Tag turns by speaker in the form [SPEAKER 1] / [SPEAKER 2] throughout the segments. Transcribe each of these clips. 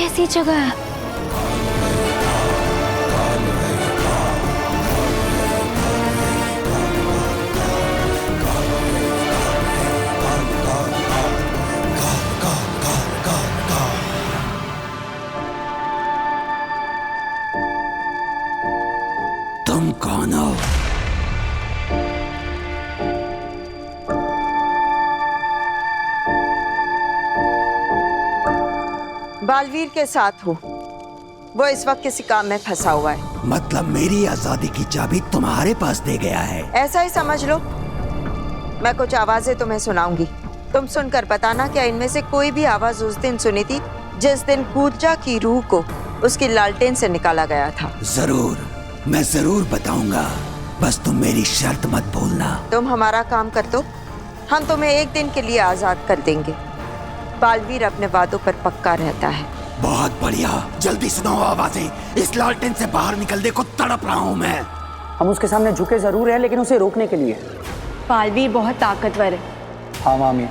[SPEAKER 1] कैसी जगह है?
[SPEAKER 2] तुम कौन हो?
[SPEAKER 3] बालवीर के साथ हूँ। वो इस वक्त किसी काम में फंसा हुआ है।
[SPEAKER 2] मतलब मेरी आजादी की चाबी तुम्हारे पास दे गया है?
[SPEAKER 3] ऐसा ही समझ लो। मैं कुछ आवाजें तुम्हें सुनाऊंगी, तुम सुनकर बताना क्या इनमें से कोई भी आवाज उस दिन सुनी थी जिस दिन कूर्जा की रूह को उसकी लालटेन से निकाला गया था।
[SPEAKER 2] जरूर, मैं जरूर बताऊंगा, बस तुम मेरी शर्त मत भूलना।
[SPEAKER 3] तुम हमारा काम कर दो, हम तुम्हें एक दिन के लिए आजाद कर देंगे। बालवीर अपने वादों पर पक्का रहता है।
[SPEAKER 2] बहुत बढ़िया, जल्दी सुनाओ आवाजें। इस लालटेन से बाहर निकलने को तड़प रहा हूँ मैं।
[SPEAKER 4] हम उसके सामने झुके जरूर हैं, लेकिन उसे रोकने के लिए।
[SPEAKER 1] बालवीर बहुत ताकतवर है।
[SPEAKER 4] हाँ मामी,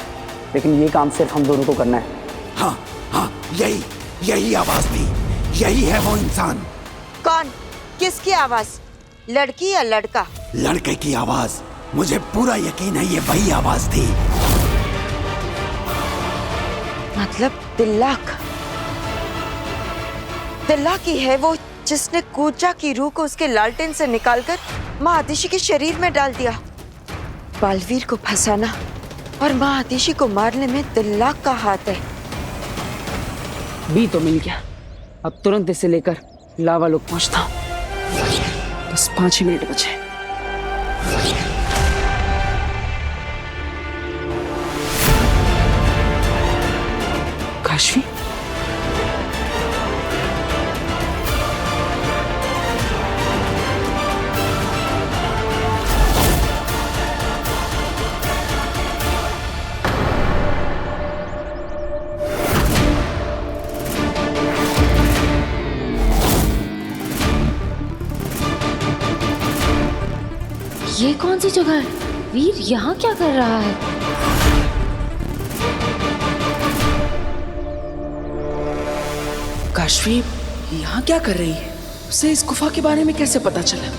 [SPEAKER 4] लेकिन ये काम सिर्फ हम दोनों को करना है।
[SPEAKER 2] हाँ हाँ, यही आवाज थी, यही है वो इंसान।
[SPEAKER 3] कौन? किसकी आवाज? लड़की या लड़का?
[SPEAKER 2] लड़के की आवाज। मुझे पूरा यकीन है ये वही आवाज थी।
[SPEAKER 3] मतलब तिल्लाक की है वो, जिसने कूर्जा की रूह को उसके लालटेन से निकालकर माँ आतिशी के शरीर में डाल दिया। बालवीर को फंसाना और माँ आतिशी को मारने में तिल्लाक का हाथ है।
[SPEAKER 4] बी तो मिल गया, अब तुरंत इसे लेकर लावा लोग पहुंचता हूँ। बस 5 ही मिनट बचे। काशवी,
[SPEAKER 1] ये कौन सी जगह है? वीर यहाँ क्या कर रहा है?
[SPEAKER 4] काशवी यहाँ क्या कर रही है? उसे इस गुफा के बारे में कैसे पता चला?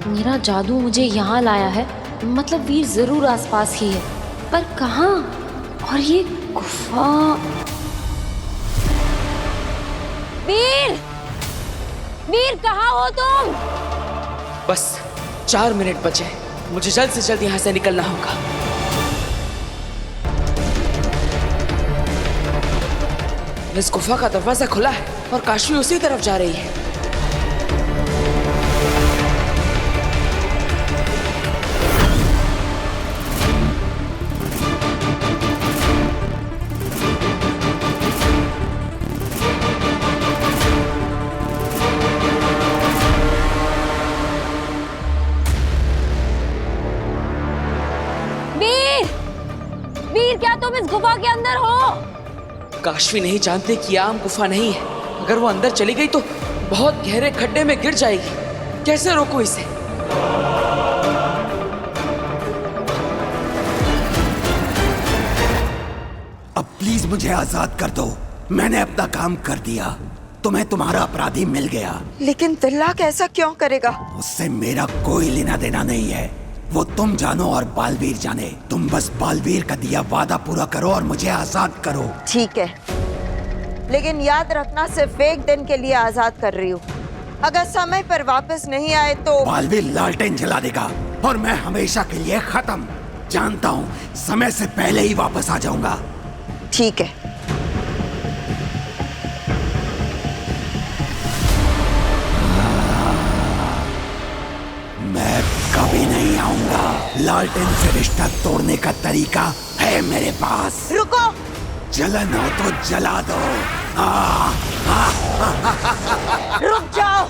[SPEAKER 1] मेरा जादू मुझे यहाँ लाया है, मतलब वीर जरूर आसपास ही है, पर कहाँ? और ये गुफा। वीर, वीर कहाँ हो तुम?
[SPEAKER 4] बस 4 मिनट बचे, मुझे जल्द से जल्द यहाँ से निकलना होगा। इस गुफा का दरवाजा खुला है और काशवी उसी तरफ जा रही है।
[SPEAKER 1] वीर, क्या तुम इस गुफा के अंदर हो?
[SPEAKER 4] काशवी नहीं जानते कि यह आम गुफा नहीं है। अगर वो अंदर चली गई तो बहुत गहरे खड्डे में गिर जाएगी। कैसे रोकूं इसे?
[SPEAKER 2] अब प्लीज मुझे आजाद कर दो, मैंने अपना काम कर दिया, तुम्हें तुम्हारा अपराधी मिल गया।
[SPEAKER 3] लेकिन तिल्लाक ऐसा क्यों करेगा?
[SPEAKER 2] उससे मेरा कोई लेना देना नहीं है, वो तुम जानो और बालवीर जाने। तुम बस बालवीर का दिया वादा पूरा करो और मुझे आजाद करो।
[SPEAKER 3] ठीक है, लेकिन याद रखना सिर्फ एक दिन के लिए आजाद कर रही हूँ। अगर समय पर वापस नहीं आए तो
[SPEAKER 2] बालवीर लालटेन जला देगा और मैं हमेशा के लिए खत्म। जानता हूँ समय से पहले ही वापस आ जाऊंगा।
[SPEAKER 3] ठीक है।
[SPEAKER 2] मैं कभी नहीं आऊंगा। लालटेन से रिश्ता तोड़ने का तरीका है मेरे पास।
[SPEAKER 3] रुको।
[SPEAKER 2] जलन हो तो जला दो।
[SPEAKER 3] रुक जाओ।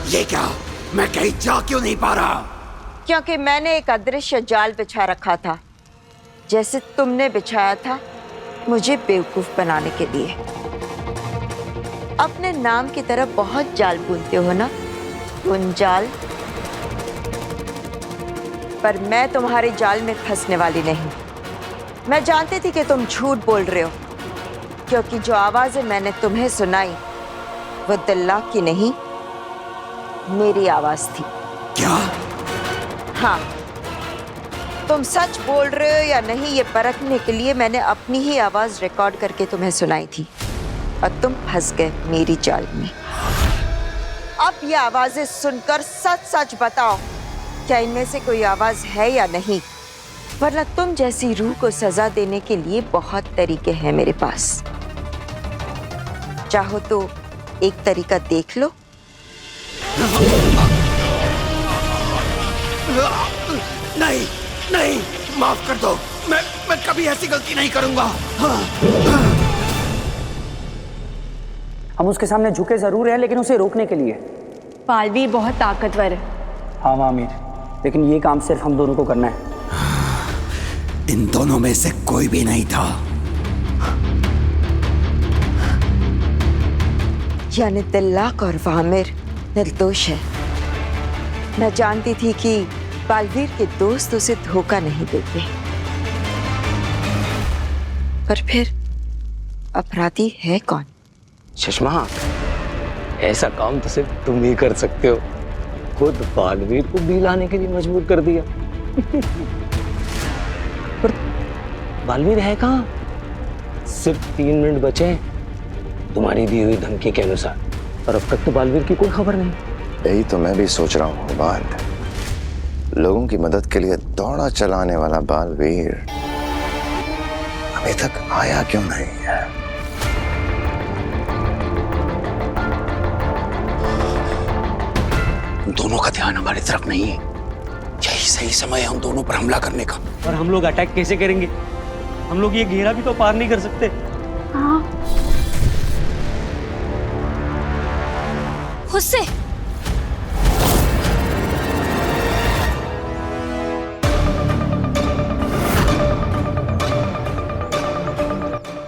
[SPEAKER 2] ये क्या? मैं कहीं जा क्यों नहीं पा रहा?
[SPEAKER 3] क्योंकि मैंने एक अदृश्य जाल बिछा रखा था, जैसे तुमने बिछाया था मुझे बेवकूफ बनाने के लिए। अपने नाम की तरह बहुत जाल बुनते हो ना, उन जाल पर मैं तुम्हारे जाल में फंसने वाली नहीं। मैं जानती थी कि तुम झूठ बोल रहे हो, क्योंकि जो आवाजें मैंने तुम्हें सुनाई वो दिल्ला की नहीं, मेरी आवाज थी।
[SPEAKER 2] क्या?
[SPEAKER 3] हाँ, तुम सच बोल रहे हो या नहीं ये परखने के लिए मैंने अपनी ही आवाज रिकॉर्ड करके तुम्हें सुनाई थी और तुम फंस गए मेरी जाल में। अब ये आवाजें सुनकर सच सच बताओ, क्या इनमें से कोई आवाज है या नहीं, वरना तुम जैसी रूह को सजा देने के लिए बहुत तरीके हैं मेरे पास। चाहो तो एक तरीका देख लो।
[SPEAKER 2] नहीं नहीं, माफ कर दो, मैं कभी ऐसी गलती नहीं करूंगा।
[SPEAKER 5] हम उसके सामने झुके जरूर हैं, लेकिन उसे रोकने के लिए।
[SPEAKER 6] बालवीर बहुत ताकतवर है।
[SPEAKER 5] हाँ मामीर, लेकिन ये काम सिर्फ हम दोनों को करना है।
[SPEAKER 2] इन दोनों में से कोई भी नहीं था।
[SPEAKER 3] यानी तिल्लाक और वामिर निर्दोष है। मैं जानती थी कि बालवीर के दोस्त उसे धोखा नहीं देते, पर फिर अपराधी है कौन?
[SPEAKER 7] चश्मा, ऐसा काम तो सिर्फ तुम ही कर सकते हो। खुद बालवीर को भी लाने के लिए मजबूर कर दिया। पर बालवीर है कहाँ? सिर्फ 3 मिनट बचे हैं तुम्हारी दी हुई धमकी के अनुसार, और अब तक तो बालवीर की कोई खबर नहीं।
[SPEAKER 8] यही तो मैं भी सोच रहा हूँ बात। लोगों की मदद के लिए दौड़ा चलाने वाला बालवीर अभी तक आया क्यों नहीं है?
[SPEAKER 2] दोनों का ध्यान हमारी तरफ नहीं है। यही सही समय है उन दोनों पर हमला करने का।
[SPEAKER 5] और हम लोग अटैक कैसे करेंगे? हम लोग ये घेरा भी तो पार नहीं कर सकते।
[SPEAKER 1] उससे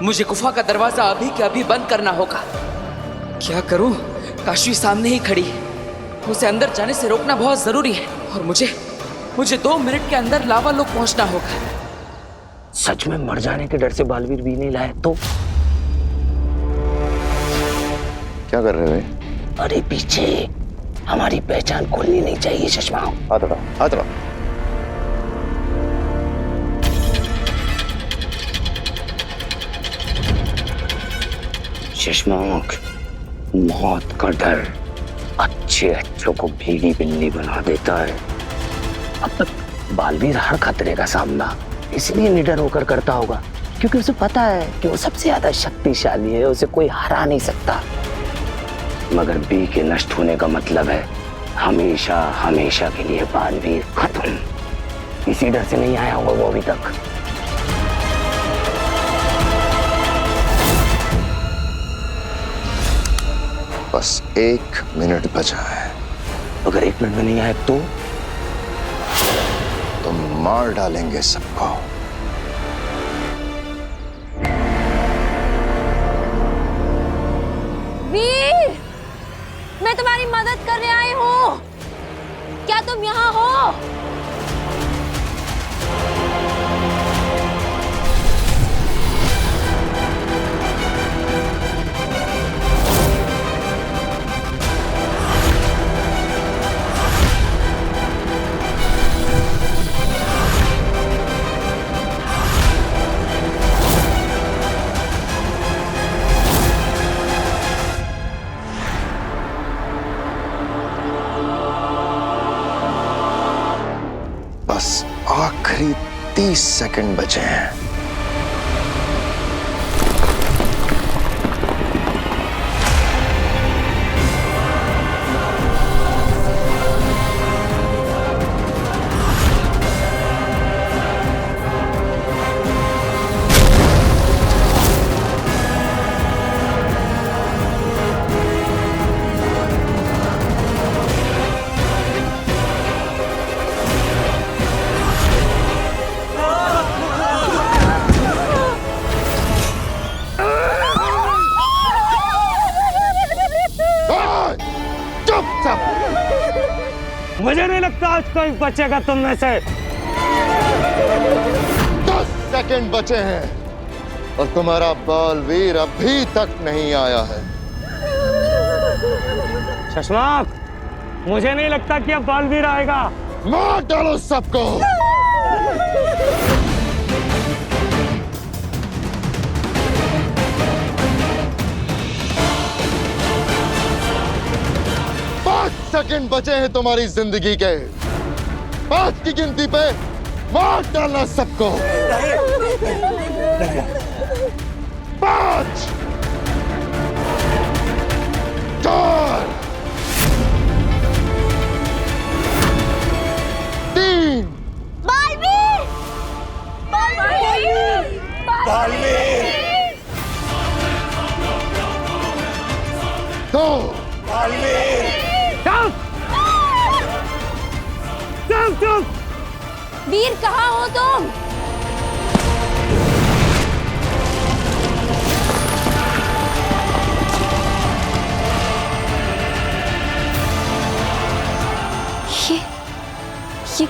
[SPEAKER 4] मुझे गुफा का दरवाजा अभी के अभी बंद करना होगा। क्या करूं? काशी सामने ही खड़ी है, उसे अंदर जाने से रोकना बहुत जरूरी है, और मुझे 2 मिनट के अंदर लावा लोक पहुंचना होगा।
[SPEAKER 7] सच में मर जाने के डर से बालवीर भी नहीं लाए तो?
[SPEAKER 8] क्या कर रहे हो?
[SPEAKER 7] अरे पीछे, हमारी पहचान खोलनी नहीं चाहिए चश्मा।
[SPEAKER 8] हाथ हटाओ, हाथ हटाओ।
[SPEAKER 7] चश्माक, मौत का डर अच्छों को भीगी बिल्ली बना देता है। अब तक बालवीर हर खतरे का सामना इसलिए निडर होकर करता होगा क्योंकि उसे पता है कि वो सबसे ज्यादा शक्तिशाली है, उसे कोई हरा नहीं सकता। मगर बी के नष्ट होने का मतलब है हमेशा हमेशा के लिए बालवीर खत्म। इसी डर से नहीं आया होगा वो अभी तक।
[SPEAKER 8] बस 1 मिनट बचा है।
[SPEAKER 7] अगर 1 मिनट में नहीं आए तो
[SPEAKER 8] मार डालेंगे सबको।
[SPEAKER 1] वीर, मैं तुम्हारी मदद करने आई हूँ। क्या तुम यहाँ हो?
[SPEAKER 8] बस आखिरी 30 सेकंड बचे हैं।
[SPEAKER 5] मुझे नहीं लगता आज कोई बचेगा तुम में से।
[SPEAKER 9] सेकंड बचे हैं और तुम्हारा बालवीर अभी तक नहीं आया है।
[SPEAKER 5] शशांक, मुझे नहीं लगता कि अब बालवीर आएगा।
[SPEAKER 9] मार डालो सबको। सेकंड बचे हैं तुम्हारी जिंदगी के। 5 की गिनती पे मार डालना सबको। 5 4 3
[SPEAKER 10] बालवीर! बालवीर! बालवीर!
[SPEAKER 9] 2
[SPEAKER 5] बालवीर! चुप!
[SPEAKER 10] वीर, कहाँ हो तुम?
[SPEAKER 1] ये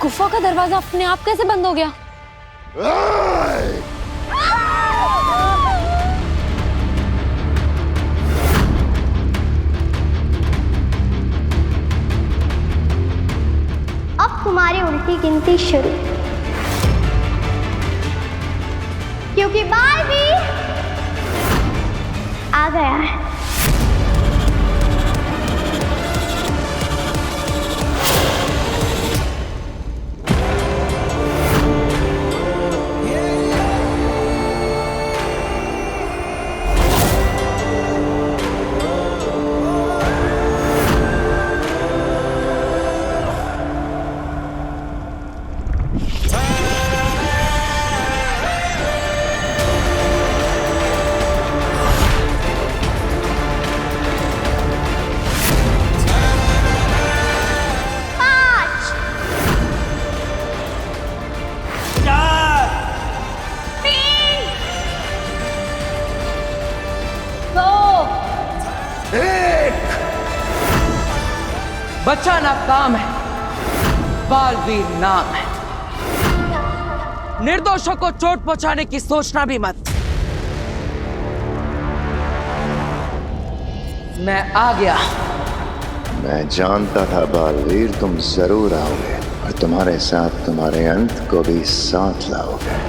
[SPEAKER 1] गुफा का दरवाजा अपने आप कैसे बंद हो गया?
[SPEAKER 10] अब तुम्हारी उल्टी गिनती शुरू, क्योंकि बालवीर आ गया है।
[SPEAKER 4] बचाना काम है, बालवीर नाम है। निर्दोषों को चोट पहुंचाने की सोचना भी मत। मैं आ गया।
[SPEAKER 8] मैं जानता था बालवीर तुम जरूर आओगे और तुम्हारे साथ तुम्हारे अंत को भी साथ लाओगे।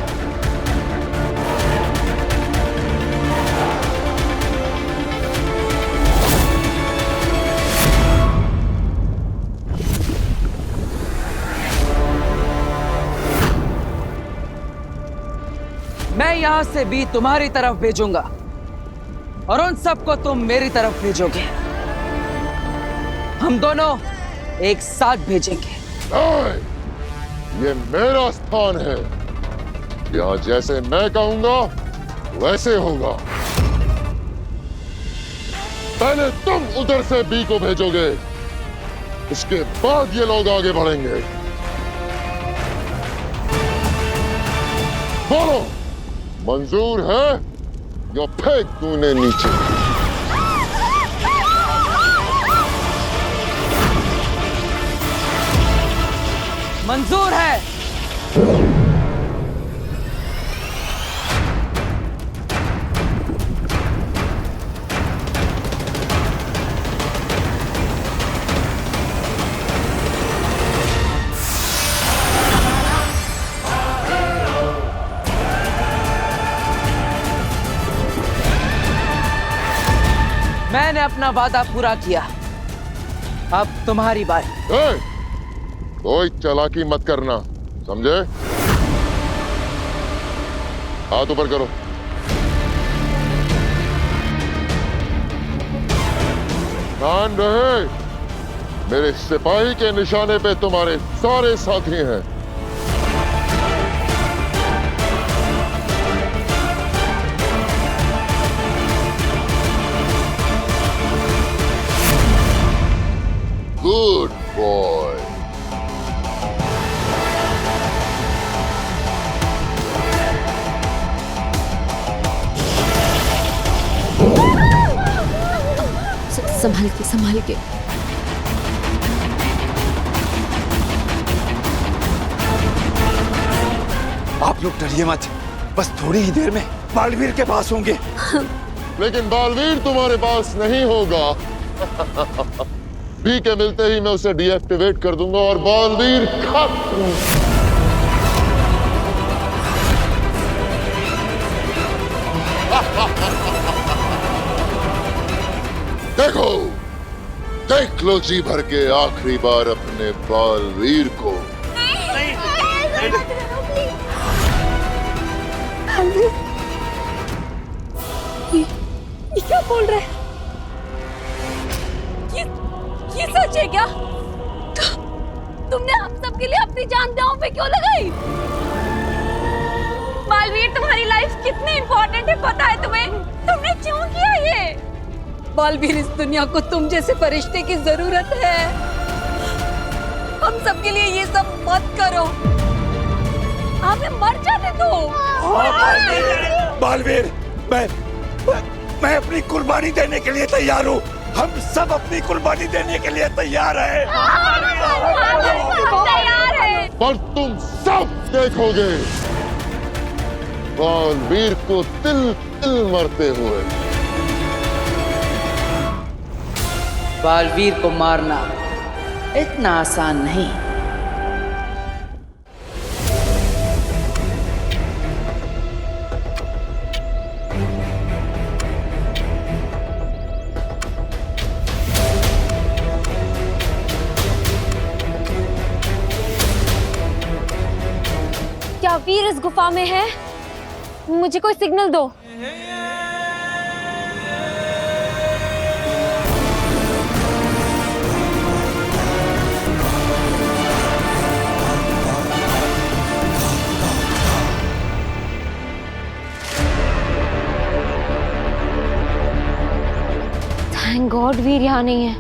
[SPEAKER 4] मैं यहां से भी तुम्हारी तरफ भेजूंगा और उन सबको तुम मेरी तरफ भेजोगे। हम दोनों एक साथ भेजेंगे।
[SPEAKER 9] ये मेरा स्थान है। यहाँ जैसे मैं कहूंगा वैसे होगा। पहले तुम उधर से बी को भेजोगे, इसके बाद ये लोग आगे बढ़ेंगे। बोलो, मंजूर है या फेंक दूं इन्हें नीचे?
[SPEAKER 4] मंजूर है। मैंने अपना वादा पूरा किया, अब तुम्हारी बारी।
[SPEAKER 9] कोई चालाकी मत करना, समझे? हाथ ऊपर करो। ध्यान रहे, मेरे सिपाही के निशाने पे तुम्हारे सारे साथी हैं। Good boy.
[SPEAKER 1] संभाल के।
[SPEAKER 2] आप लोग डरिए मत, बस थोड़ी ही देर में बालवीर के पास होंगे।
[SPEAKER 9] लेकिन बालवीर तुम्हारे पास नहीं होगा। बी के मिलते ही मैं उसे डीएक्टिवेट कर दूंगा और बालवीर खत्म। देखो, देख लो जी भर के आखिरी बार अपने बालवीर को।
[SPEAKER 6] ये क्या बोल रहे हैं? ये सच है क्या? तुमने हम सब के लिए अपनी जान दांव पे क्यों लगाई? बालवीर, तुम्हारी लाइफ कितनी इंपॉर्टेंट है पता है तुम्हें? तुमने क्यों किया ये? बालवीर, इस दुनिया को तुम जैसे फरिश्ते की जरूरत है। हम सब के लिए ये सब मत करो। हमें मर जाने दो।
[SPEAKER 2] बालवीर, मैं अपनी कुर्बानी देने के लिए तैयार हूँ। हम सब अपनी कुर्बानी देने के लिए तैयार हैं।
[SPEAKER 6] तैयार है।
[SPEAKER 9] पर तुम सब देखोगे बालवीर को तिल तिल मरते हुए।
[SPEAKER 4] बालवीर को मारना इतना आसान नहीं।
[SPEAKER 10] क्या वीर इस गुफा में है? मुझे कोई सिग्नल दो।
[SPEAKER 1] थैंक गॉड वीर यहाँ नहीं है।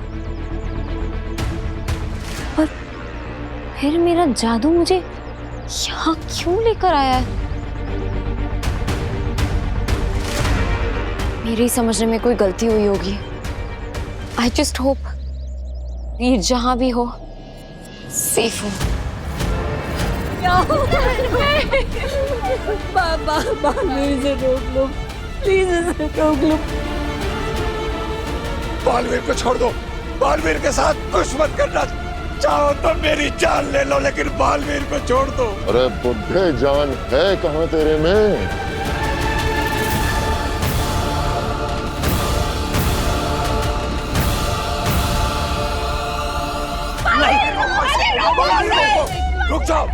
[SPEAKER 1] पर फिर मेरा जादू मुझे यहाँ क्यों लेकर आया है? मेरे ही समझने में कोई गलती हुई होगी। आई जस्ट होप वीर जहां भी हो सेफ हो।
[SPEAKER 6] बालवीर से रोक लो, प्लीज इसे रोक लो।
[SPEAKER 2] बालवीर को छोड़ दो। बालवीर के साथ कुछ मत करना। चाहो तो मेरी जान ले लो, लेकिन बालवीर को छोड़ दो।
[SPEAKER 9] अरे बुढ़े, जान है कहाँ तेरे में?
[SPEAKER 2] रुक जाओ।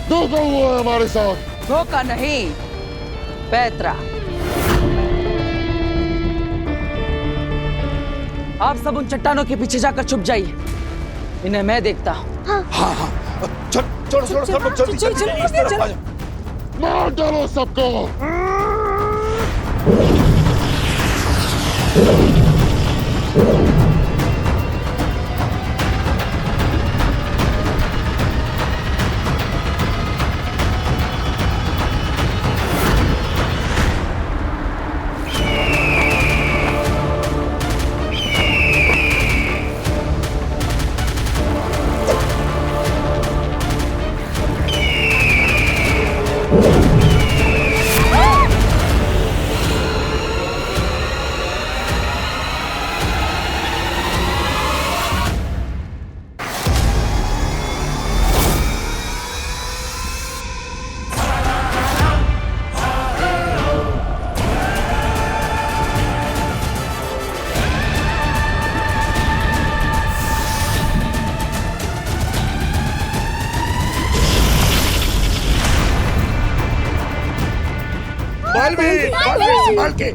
[SPEAKER 9] धोखा हुआ है हमारे साथ।
[SPEAKER 4] धोखा नहीं, पैतरा। आप सब उन चट्टानों के पीछे जाकर छुप जाइए। इन्हें मैं देखता हूँ।
[SPEAKER 2] हाँ, चलो सब लोग जल्दी इस तरफ आ जाओ।
[SPEAKER 9] मार डालो सबको।
[SPEAKER 2] बालवीर संभाल के।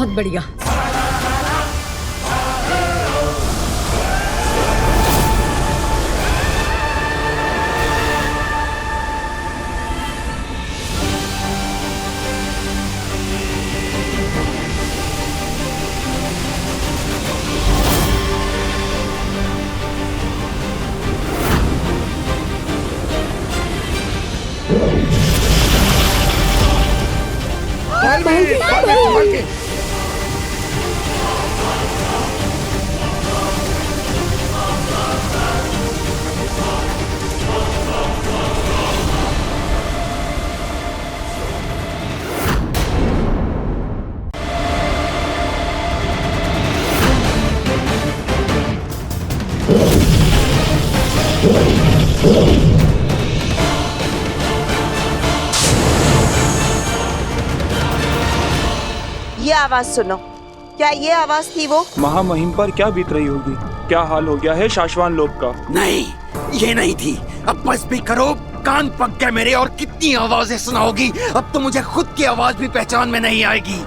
[SPEAKER 6] बहुत बढ़िया।
[SPEAKER 3] ये आवाज सुनो। क्या ये आवाज थी वो?
[SPEAKER 11] महामहिम पर क्या बीत रही होगी? क्या हाल हो गया है शाश्वान लोक का?
[SPEAKER 2] नहीं, ये नहीं थी। अब बस भी करो, कान पक गए मेरे। और कितनी आवाजें सुनाओगी? अब तो मुझे खुद की आवाज भी पहचान में नहीं आएगी।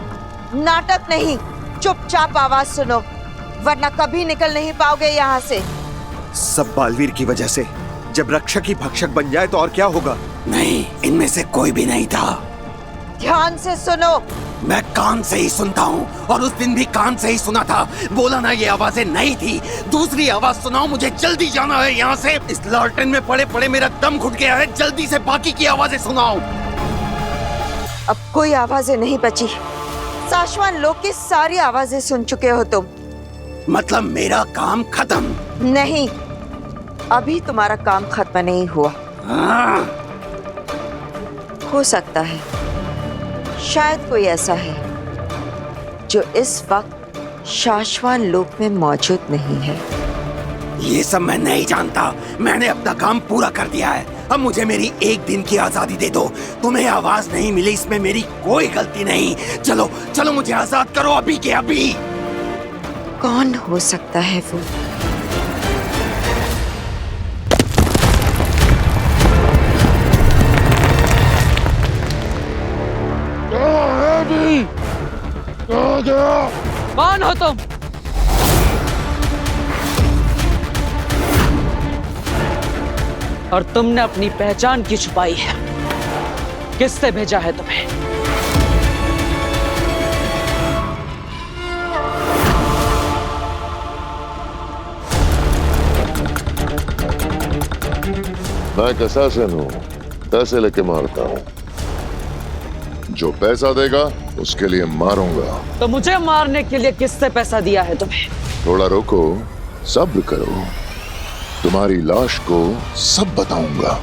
[SPEAKER 3] नाटक नहीं, चुपचाप आवाज सुनो, वरना कभी निकल नहीं पाओगे यहाँ से।
[SPEAKER 12] सब बालवीर की वजह से। जब रक्षक ही भक्षक बन जाए तो और क्या होगा?
[SPEAKER 2] नहीं, इनमें से कोई भी नहीं था।
[SPEAKER 3] ध्यान से सुनो।
[SPEAKER 2] मैं कान से ही सुनता हूँ, और उस दिन भी कान से ही सुना था। बोला ना ये आवाजें नहीं थी। दूसरी आवाज सुनाओ, मुझे जल्दी जाना है यहाँ से। इस लालटेन में पड़े पड़े मेरा दम घुट गया है। जल्दी से बाकी की आवाजें सुनाओ।
[SPEAKER 3] अब कोई आवाजें नहीं बची। शाश्वान लोक की सारी आवाजें सुन चुके हो तुम।
[SPEAKER 2] मतलब मेरा काम खत्म?
[SPEAKER 3] नहीं, अभी तुम्हारा काम खत्म नहीं हुआ। हो सकता है, शायद कोई ऐसा है जो इस वक्त शाश्वान लोक में मौजूद नहीं है।
[SPEAKER 2] ये सब मैं नहीं जानता। मैंने अपना काम पूरा कर दिया है। अब मुझे मेरी एक दिन की आजादी दे दो। तुम्हें आवाज नहीं मिली, इसमें मेरी कोई गलती नहीं। चलो चलो, मुझे आजाद करो अभी के अभी।
[SPEAKER 3] कौन हो सकता है वो?
[SPEAKER 4] कौन हो तुम? और तुमने अपनी पहचान क्यों छुपाई है? किससे भेजा है तुम्हें?
[SPEAKER 9] मैं कसासन हूँ, पैसे लेके मारता हूँ। जो पैसा देगा उसके लिए मारूंगा।
[SPEAKER 4] तो मुझे मारने के लिए किससे पैसा दिया है तुम्हें?
[SPEAKER 9] थोड़ा रोको, सब्र करो, तुम्हारी लाश को सब बताऊंगा।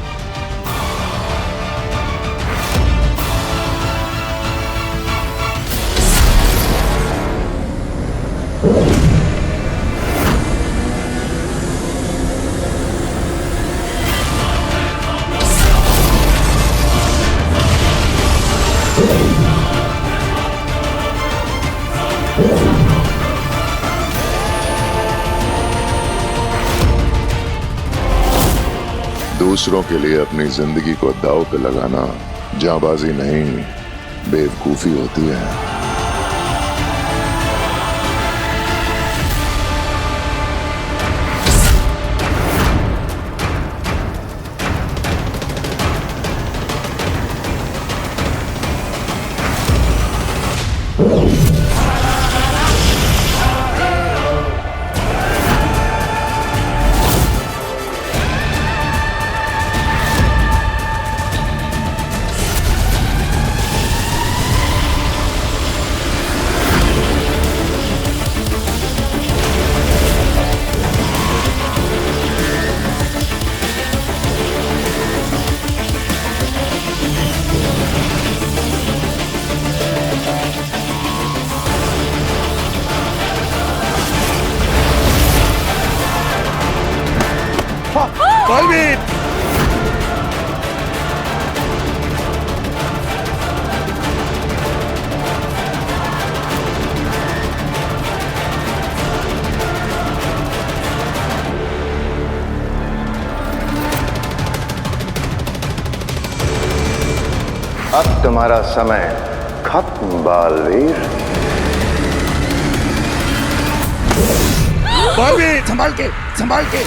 [SPEAKER 9] दूसरों के लिए अपनी जिंदगी को दांव पे लगाना जांबाजी नहीं, बेवकूफी होती है।
[SPEAKER 12] बालवीर!
[SPEAKER 8] अब तुम्हारा समय खत्म बालवीर।
[SPEAKER 2] बालवीर संभाल के, संभाल के।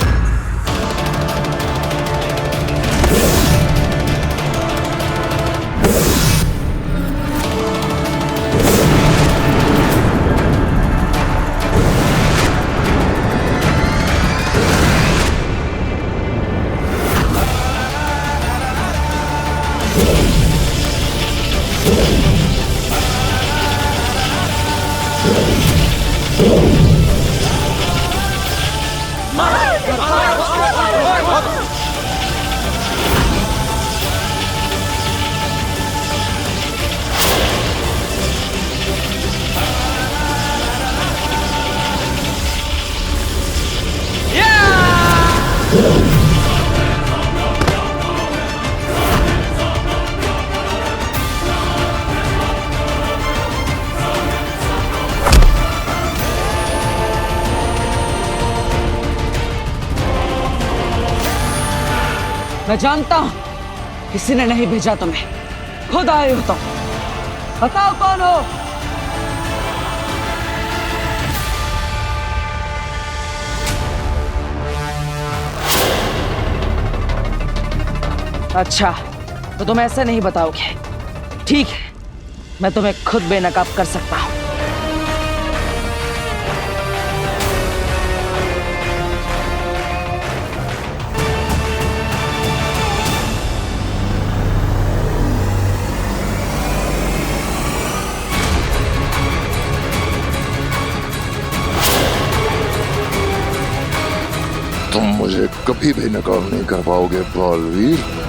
[SPEAKER 4] मैं जानता हूं किसी ने नहीं भेजा तुम्हें, खुद आए हो तुम। बताओ कौन हो? अच्छा, तो तुम ऐसे नहीं बताओगे। ठीक है, मैं तुम्हें खुद बेनकाब कर सकता हूं।
[SPEAKER 9] तुम मुझे कभी भी नकाब नहीं कर पाओगे Baalveer.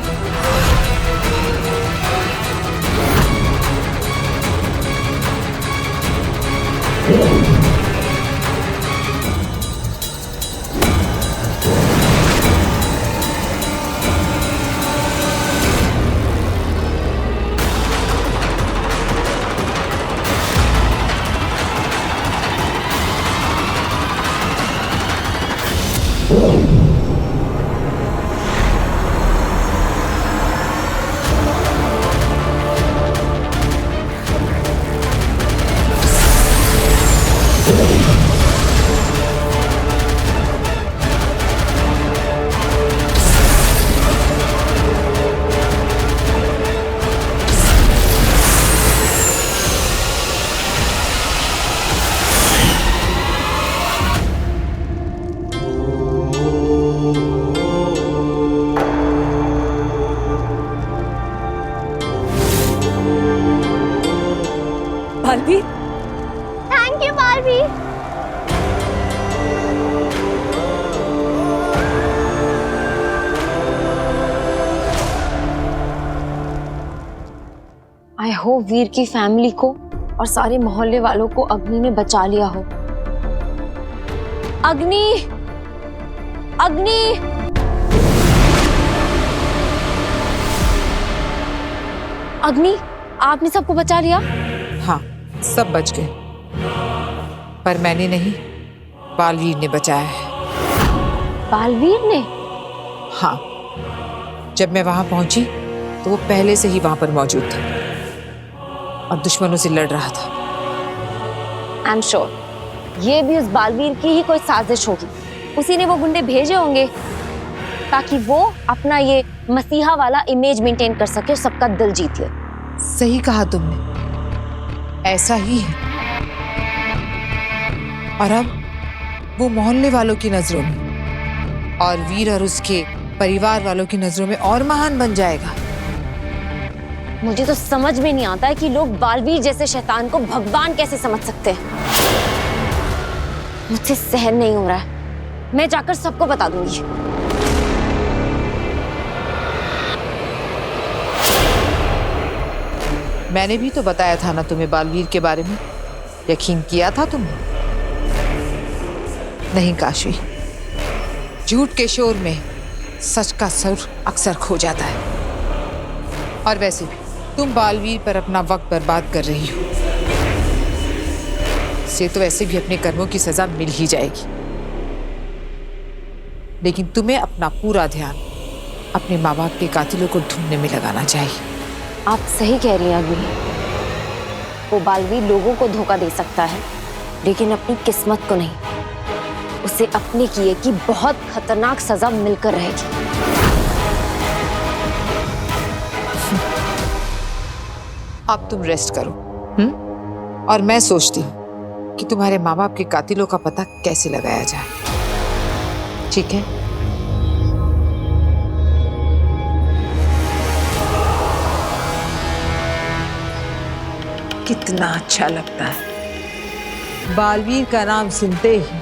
[SPEAKER 6] Baalveer,
[SPEAKER 10] thank you Baalveer.
[SPEAKER 1] I hope Veer की फैमिली को और सारे मोहल्ले वालों को अग्नि ने बचा लिया हो। अग्नि, अग्नि! अग्नि, आपने सबको बचा लिया?
[SPEAKER 13] हाँ, सब बच गए, पर मैंने नहीं, बालवीर ने बचाया है।
[SPEAKER 1] बालवीर ने?
[SPEAKER 13] हाँ, जब मैं वहां पहुंची तो वो पहले से ही वहां पर मौजूद था और दुश्मनों से लड़ रहा था।
[SPEAKER 1] आई एम श्योर ये भी उस बालवीर की ही कोई साजिश होगी। उसी ने वो गुंडे भेजे होंगे ताकि वो अपना ये मसीहा वाला इमेज मेंटेन कर सके और सबका दिल जीत ले।
[SPEAKER 13] सही कहा तुमने, ऐसा ही है। और अब वो मोहल्ले वालों की नजरों में और वीर और उसके परिवार वालों की नजरों में और महान बन जाएगा।
[SPEAKER 1] मुझे तो समझ में नहीं आता है कि लोग बालवीर जैसे शैतान को भगवान कैसे समझ सकते हैं। मुझसे सहन नहीं हो रहा है। मैं जाकर सबको बता दूंगी।
[SPEAKER 13] मैंने भी तो बताया था ना तुम्हें बालवीर के बारे में। यकीन किया था तुमने? नहीं काशी, झूठ के शोर में सच का सुर अक्सर खो जाता है। और वैसे भी तुम बालवीर पर अपना वक्त बर्बाद कर रही हो। से तो वैसे भी अपने कर्मों की सजा मिल ही जाएगी, लेकिन तुम्हें अपना पूरा ध्यान अपने माँ बाप के कातिलों को ढूंढने में लगाना चाहिए।
[SPEAKER 1] आप सही कह रही हैं अग्नि। वो बालवीर लोगों को धोखा दे सकता है, लेकिन अपनी किस्मत को नहीं। उसे अपने किए की बहुत खतरनाक सजा मिलकर रहेगी।
[SPEAKER 13] अब तुम रेस्ट करो, और मैं सोचती हूँ कि तुम्हारे माँ बाप के कातिलों का पता कैसे लगाया जाए। ठीक है? कितना अच्छा लगता है बालवीर का नाम सुनते ही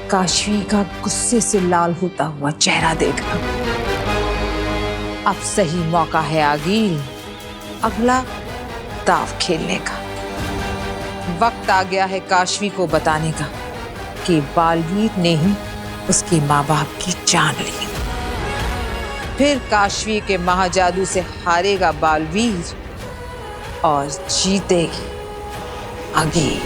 [SPEAKER 13] काशवी का गुस्से से लाल होता हुआ चेहरा देखना। अब सही मौका है आगिल अगला दाव खेलने का। वक्त आ गया है काशवी को बताने का कि बालवीर ने ही उसके माँ बाप की जान ली। फिर काशवी के महाजादू से हारेगा बालवीर और जीतेगी आगिल।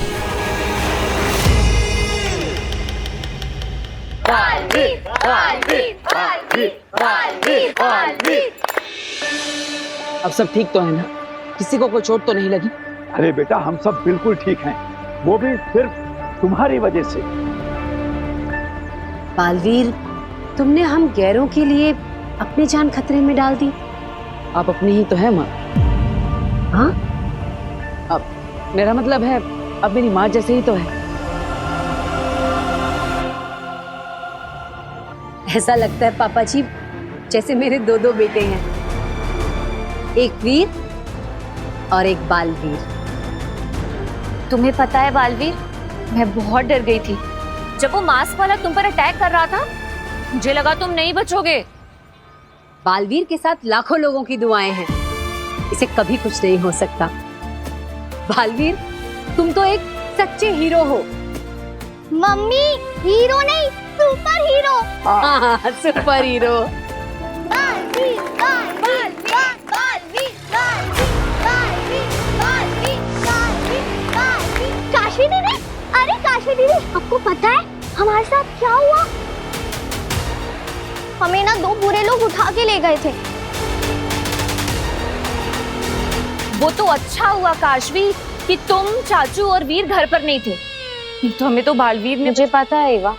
[SPEAKER 4] अब सब ठीक तो है ना? किसी को कोई चोट तो नहीं लगी?
[SPEAKER 14] अरे बेटा, हम सब बिल्कुल ठीक हैं, वो भी सिर्फ तुम्हारी वजह से।
[SPEAKER 6] बालवीर, तुमने हम गैरों के लिए अपनी जान खतरे में डाल दी।
[SPEAKER 4] आप अपनी ही तो है माँ।
[SPEAKER 6] हाँ?
[SPEAKER 4] अब मेरा मतलब है, अब मेरी माँ जैसे ही तो है।
[SPEAKER 6] ऐसा लगता है पापा जी जैसे मेरे दो बेटे हैं, एक वीर और एक बालवीर।
[SPEAKER 1] तुम्हें पता है बालवीर, मैं बहुत डर गई थी जब वो मास्क वाला तुम पर अटैक कर रहा था। मुझे लगा तुम नहीं बचोगे।
[SPEAKER 6] बालवीर के साथ लाखों लोगों की दुआएं हैं, इसे कभी कुछ नहीं हो सकता। बालवीर, तुम तो एक सच्चे हीरो हो।
[SPEAKER 10] मम्मी, हीरो नहीं, सुपर हीरो।
[SPEAKER 6] हाँ, सुपर हीरो।
[SPEAKER 10] बालवीर, बालवीर, बालवीर, बालवीर, बालवीर, बालवीर, बालवीर, बालवीर। काशी दीदी, अरे काशी दीदी, आपको पता है हमारे साथ क्या हुआ? हमें ना 2 बुरे लोग उठा के ले गए थे।
[SPEAKER 1] वो तो अच्छा हुआ काशवी कि तुम, चाचू और वीर घर पर नहीं थे, नहीं तो हमें तो बालवीर ने। मुझे पता है एवा,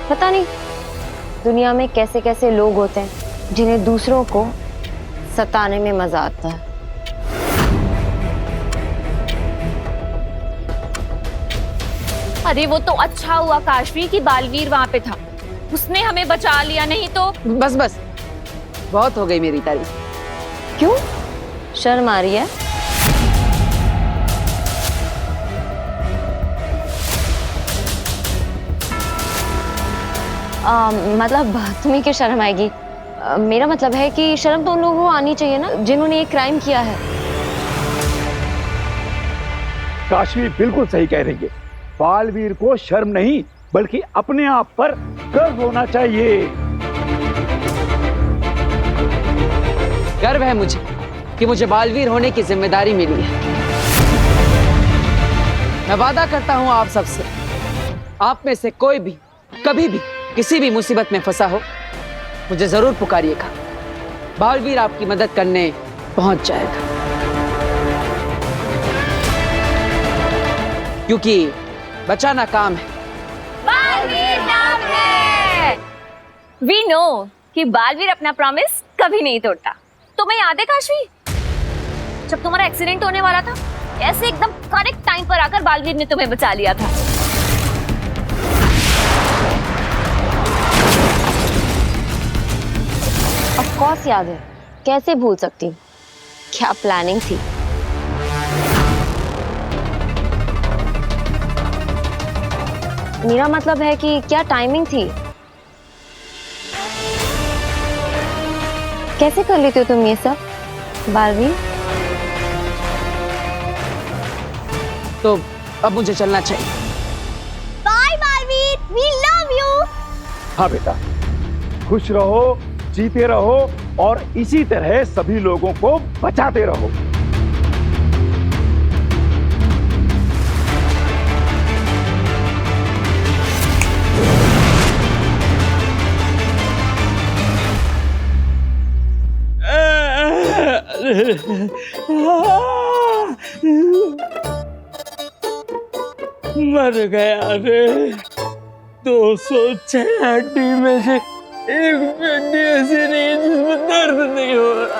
[SPEAKER 1] पता नहीं दुनिया में कैसे कैसे लोग होते हैं जिन्हें दूसरों को सताने में मजा आता है। अरे वो तो अच्छा हुआ काशवी कि बालवीर वहां पे था, उसने हमें बचा लिया, नहीं तो।
[SPEAKER 4] बस बस, बहुत हो गई मेरी तारीफ।
[SPEAKER 1] क्यों शर्म आ रही है? मतलब तुम्हें क्यों शर्म आएगी? मेरा मतलब है कि शर्म तो उन लोगों को आनी चाहिए ना जिन्होंने ये क्राइम किया है।
[SPEAKER 14] काशवी बिल्कुल सही कह रही है। बालवीर को शर्म नहीं बल्कि अपने आप पर गर्व होना चाहिए।
[SPEAKER 4] गर्व है मुझे कि मुझे बालवीर होने की जिम्मेदारी मिली है। मैं वादा करता हूं आप सबसे, आप में से कोई भी कभी भी किसी भी मुसीबत में फंसा हो, मुझे जरूर पुकारिएगा। बालवीर आपकी मदद करने पहुंच जाएगा, क्योंकि बचाना काम है।
[SPEAKER 1] बालवीर नाम है। वी नो कि बालवीर अपना प्रॉमिस कभी नहीं तोड़ता। तुम्हें याद है काशवी, जब तुम्हारा एक्सीडेंट होने वाला था, ऐसे एकदम करेक्ट टाइम पर आकर बालवीर ने तुम्हें बचा लिया था। ऑफ कोर्स याद है, कैसे भूल सकती हूँ। क्या प्लानिंग थी। मेरा मतलब है कि क्या टाइमिंग थी। कैसे कर लेते हो तुम ये सब बालवीर?
[SPEAKER 4] तो अब मुझे चलना चाहिए।
[SPEAKER 10] Bye Balveer, we love you.
[SPEAKER 14] हाँ बेटा, खुश रहो, जीते रहो और इसी तरह सभी लोगों को बचाते रहो।
[SPEAKER 5] मर गया रे। 206 हड्डी में से एक हड्डी ऐसी नहीं है जिसमें दर्द नहीं हो रहा।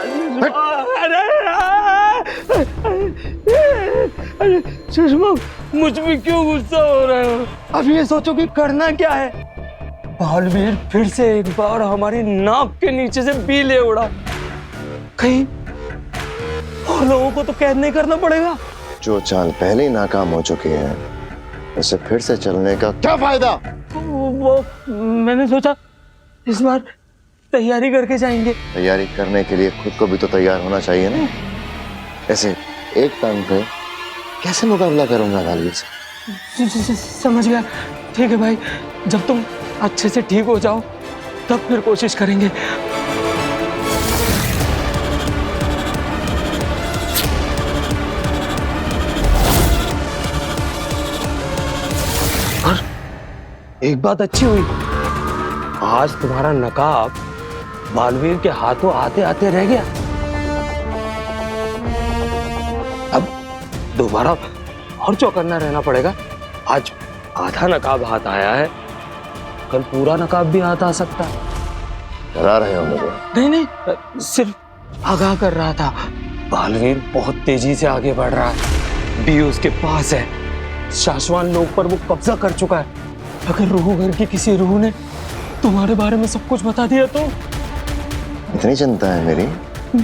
[SPEAKER 5] अरे सुषमा, मुझ पे क्यों गुस्सा हो रहे हो? अब ये सोचो कि करना क्या है। बालवीर फिर से एक बार हमारी नाक के नीचे से बी ले उड़ा। कहीं और लोगों को तो कैद नहीं करना पड़ेगा।
[SPEAKER 8] जो चाल पहले ही नाकाम हो चुकी है, उसे फिर से चलने का क्या फायदा?
[SPEAKER 5] वो मैंने सोचा इस बार तैयारी करके जाएंगे।
[SPEAKER 8] तैयारी करने के लिए खुद को भी तो तैयार होना चाहिए ना। ऐसे एक टाइम पे कैसे मुकाबला करूंगा बालवीर से?
[SPEAKER 5] समझ गया। ठीक है भाई, जब तुम अच्छे से ठीक हो जाओ तब फिर कोशिश करेंगे। और एक बात अच्छी हुई, आज तुम्हारा नकाब बालवीर के हाथों आते आते रह गया। अब दोबारा और चौकन्ना रहना पड़ेगा। आज आधा नकाब हाथ आया है, कल पूरा नकाब भी हाथ आ सकता है।
[SPEAKER 8] डरा रहे हो मुझे?
[SPEAKER 5] नहीं नहीं, सिर्फ आगाह कर रहा था। बालवीर बहुत तेजी से आगे बढ़ रहा है, बी उसके पास है, शाश्वान लोग पर वो कब्जा कर चुका है। अगर रूह घर की किसी रूह ने तुम्हारे बारे में सब कुछ बता दिया तो?
[SPEAKER 8] इतनी चिंता है मेरी?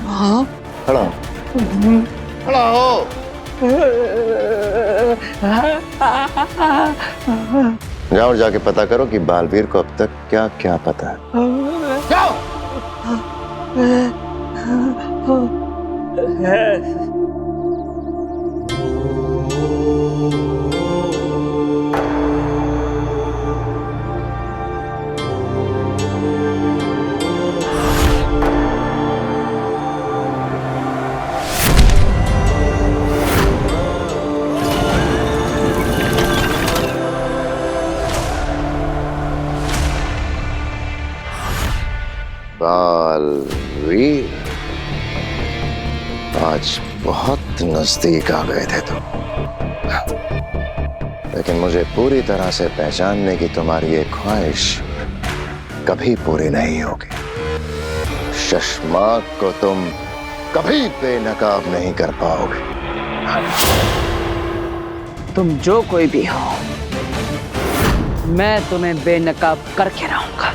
[SPEAKER 5] हाँ।
[SPEAKER 8] खड़ा हो।
[SPEAKER 9] खड़ा हो।
[SPEAKER 8] जाओ और जाके पता करो कि बालवीर को अब तक क्या क्या पता है।
[SPEAKER 9] जाओ।
[SPEAKER 8] बालवीर, आज बहुत नजदीक आ गए थे तुम, लेकिन मुझे पूरी तरह से पहचानने की तुम्हारी ये ख्वाहिश कभी पूरी नहीं होगी। शशमाक को तुम कभी बेनकाब नहीं कर पाओगे।
[SPEAKER 4] तुम जो कोई भी हो, मैं तुम्हें बेनकाब करके रहूंगा।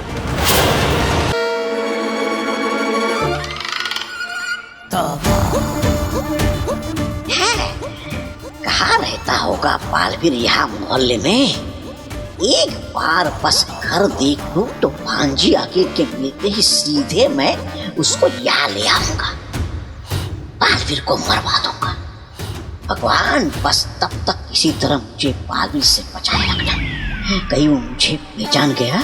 [SPEAKER 15] कहाँ रहता होगा बालवीर यहाँ मोहल्ले में? एक बार बस घर देख लूं तो भांजी आगे के मिलते ही सीधे मैं उसको यहाँ ले आऊंगा, बालवीर को मरवा दूंगा। भगवान, बस तब तक किसी तरह मुझे बालवीर से बचाए रखना। कहीं वो मुझे पहचान गया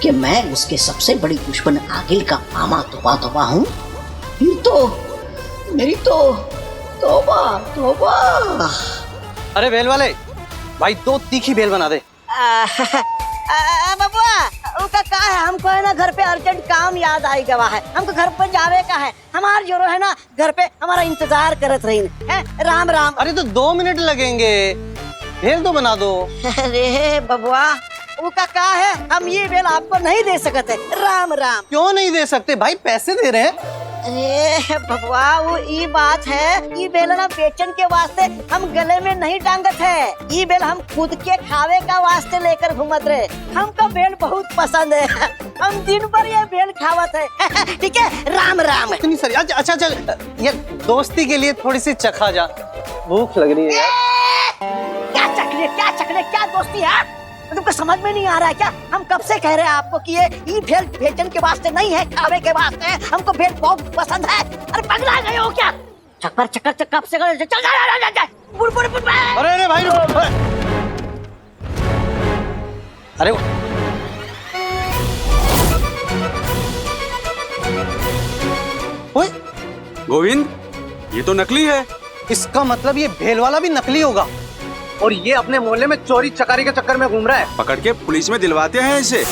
[SPEAKER 15] कि मैं उसके सबसे बड़ी दुश्मन आगिल का मामा तोबा हूँ, फिर तो मेरी तो तोबा।
[SPEAKER 16] अरे बेल वाले भाई, 2 तीखी बेल बना दे।
[SPEAKER 15] बबुआ, उसका का है, हमको है ना घर पे अर्जेंट काम याद आई गवा है, हमको घर पर जावे का है। हमार जोरो है ना घर पे हमारा इंतजार करत रही है। राम राम।
[SPEAKER 16] अरे तो 2 मिनट लगेंगे, बेल तो बना दो।
[SPEAKER 15] अरे बबुआ, उसका का है, हम ये बेल आपको नहीं दे सकते। राम राम।
[SPEAKER 16] क्यों नहीं दे सकते भाई, पैसे दे रहे हैं।
[SPEAKER 15] अरे बबुआ, वो ये बात है, ये बेल ना बेचन के वास्ते हम गले में नहीं टांगत है। ये बेल हम खुद के खावे का वास्ते लेकर घूमत रहे। हमको बेल बहुत पसंद है, हम दिन भर ये बेल खावत है। ठीक है, राम राम।
[SPEAKER 16] इतनी सारी। अच्छा चल, ये दोस्ती के लिए थोड़ी सी चखा जा, भूख लग रही है।
[SPEAKER 15] क्या दोस्ती है? तुमको समझ में नहीं आ रहा है क्या? हम कब से कह रहे हैं आपको कि ये भेल बेचन के वास्ते नहीं है, खावे के वास्ते है। हमको भेल बहुत पसंद है। अरे पगला गए हो क्या? चक्कर कब से चल जा।
[SPEAKER 16] अरे भाई, अरे ओए
[SPEAKER 11] गोविंद, ये तो नकली है।
[SPEAKER 16] इसका मतलब ये भेल वाला भी नकली होगा, और ये अपने मोहल्ले में चोरी चकारी के चक्कर में घूम रहा है।
[SPEAKER 11] पकड़ के पुलिस में दिलवाते हैं इसे।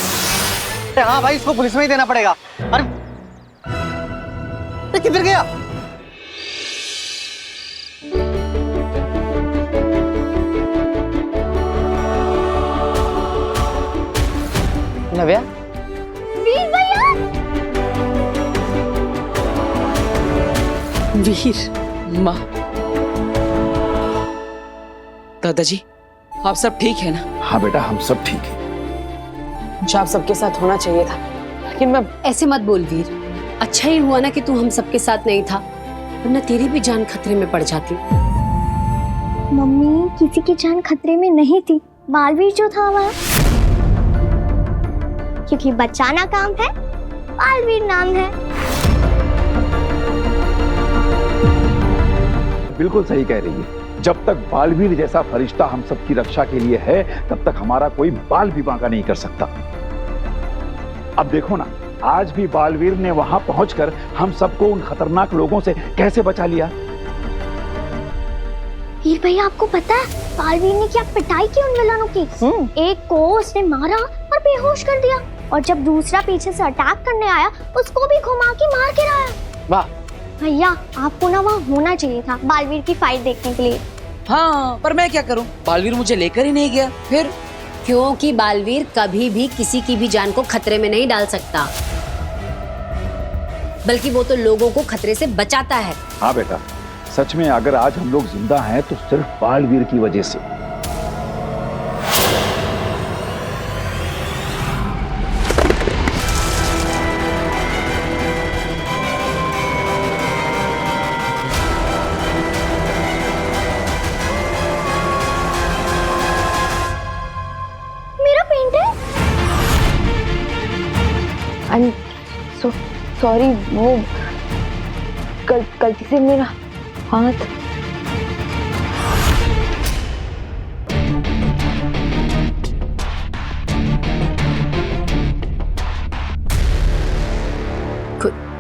[SPEAKER 16] हाँ भाई, इसको पुलिस में ही देना पड़ेगा। अरे किधर गया?
[SPEAKER 4] नव्या?
[SPEAKER 10] वीर भैया।
[SPEAKER 4] वीर माँ, दादाजी आप सब ठीक है ना?
[SPEAKER 14] हाँ बेटा, हम सब ठीक है।
[SPEAKER 6] मुझे आप सबके साथ होना चाहिए था, लेकिन मैं ऐसे मत बोल वीर। अच्छा ही हुआ ना कि तू हम सबके साथ नहीं था, वरना तेरी भी जान खतरे में पड़ जाती।
[SPEAKER 10] मम्मी, किसी की जान खतरे में नहीं थी, बालवीर जो था वह। क्योंकि बचाना काम है, बालवीर नाम है।
[SPEAKER 14] बिल्कुल सही कह रही है। जब तक बालवीर जैसा फरिश्ता हम सबकी रक्षा के लिए है, तब तक हमारा कोई बाल भी बांका नहीं कर सकता। अब देखो ना, आज भी बालवीर ने वहां पहुंचकर हम सबको उन खतरनाक लोगों से कैसे बचा लिया।
[SPEAKER 10] वीर भैया, आपको पता है बालवीर ने क्या पिटाई की उन विलनों की? एक को उसने मारा और बेहोश कर दिया, और जब दूसरा पीछे से अटैक करने आया, उसको भी घुमा के मार गिराया।
[SPEAKER 4] वाह
[SPEAKER 10] भैया, आपको ना वहाँ होना चाहिए था बालवीर की फाइट देखने के लिए।
[SPEAKER 4] हाँ, पर मैं क्या करूं? बालवीर मुझे लेकर ही नहीं गया। फिर
[SPEAKER 6] क्योंकि बालवीर कभी भी किसी की भी जान को खतरे में नहीं डाल सकता, बल्कि वो तो लोगों को खतरे से बचाता है।
[SPEAKER 14] हाँ बेटा, सच में अगर आज हम लोग जिंदा हैं तो सिर्फ बालवीर की वजह से।
[SPEAKER 10] मेरा पेंट है।
[SPEAKER 1] सॉरी, वो गलती से मेरा हाथ।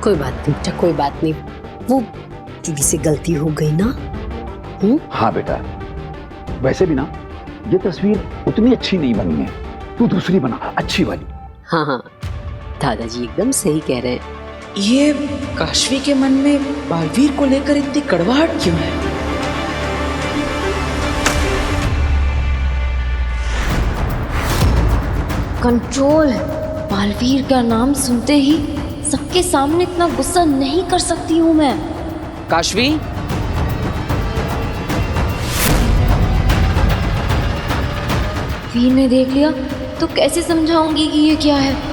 [SPEAKER 6] कोई बात नहीं बेटा, कोई बात नहीं। वो चूड़ी से गलती हो गई ना।
[SPEAKER 14] हाँ बेटा, वैसे भी ना ये तस्वीर उतनी अच्छी नहीं बनी है, तू दूसरी बना, अच्छी वाली।
[SPEAKER 6] हाँ हाँ, दादाजी एकदम सही कह रहे हैं।
[SPEAKER 4] ये काशवी के मन में बालवीर को लेकर इतनी कड़वाहट क्यों है?
[SPEAKER 1] कंट्रोल। बालवीर का नाम सुनते ही सबके सामने इतना गुस्सा नहीं कर सकती हूँ मैं।
[SPEAKER 4] काशवी,
[SPEAKER 1] वीर ने देख लिया तो कैसे समझाऊंगी कि ये क्या है?